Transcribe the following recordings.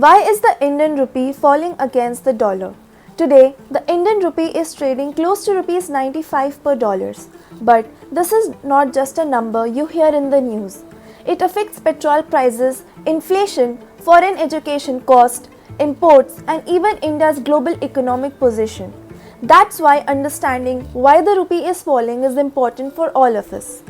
Why is the Indian rupee falling against the dollar? Today, the Indian rupee is trading close to rupees 95 per dollar. But this is not just a number you hear in the news. It affects petrol prices, inflation, foreign education cost, imports, and even India's global economic position. That's why understanding why the rupee is falling is important for all of us.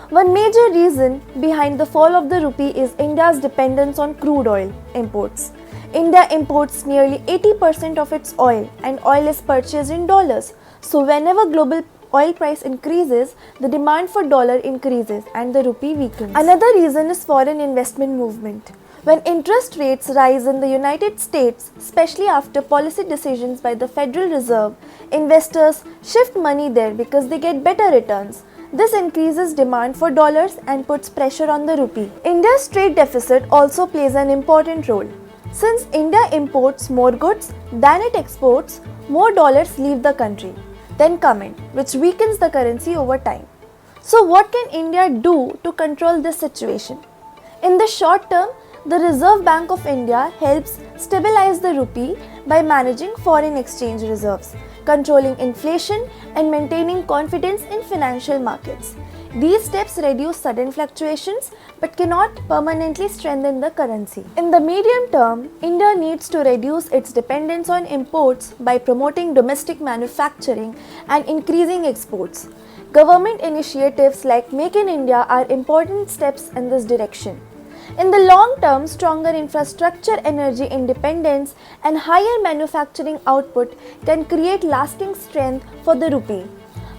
One major reason behind the fall of the rupee is India's dependence on crude oil imports. India imports nearly 80% of its oil, and oil is purchased in dollars. So whenever global oil price increases, the demand for dollar increases and the rupee weakens. Another reason is foreign investment movement. When interest rates rise in the United States, especially after policy decisions by the Federal Reserve, investors shift money there because they get better returns. This increases demand for dollars and puts pressure on the rupee. India's trade deficit also plays an important role. Since India imports more goods than it exports, more dollars leave the country than come in, which weakens the currency over time. So what can India do to control this situation? In the short term, the Reserve Bank of India helps stabilize the rupee by managing foreign exchange reserves, controlling inflation, and maintaining confidence in financial markets. These steps reduce sudden fluctuations but cannot permanently strengthen the currency. In the medium term, India needs to reduce its dependence on imports by promoting domestic manufacturing and increasing exports. Government initiatives like Make in India are important steps in this direction. In the long term, stronger infrastructure, energy independence, and higher manufacturing output can create lasting strength for the rupee.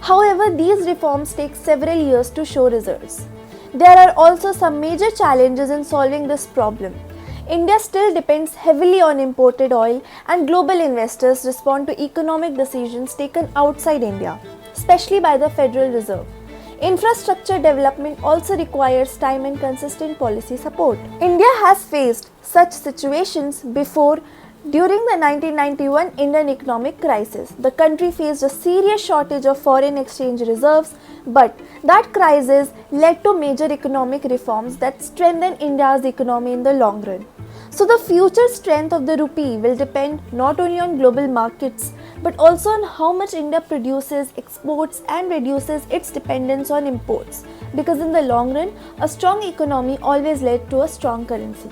However, these reforms take several years to show results. There are also some major challenges in solving this problem. India still depends heavily on imported oil, and global investors respond to economic decisions taken outside India, especially by the Federal Reserve. Infrastructure development also requires time and consistent policy support. India has faced such situations before. During the 1991 Indian economic crisis, the country faced a serious shortage of foreign exchange reserves, but that crisis led to major economic reforms that strengthened India's economy in the long run. So the future strength of the rupee will depend not only on global markets but also on how much India produces, exports, and reduces its dependence on imports, because in the long run, a strong economy always led to a strong currency.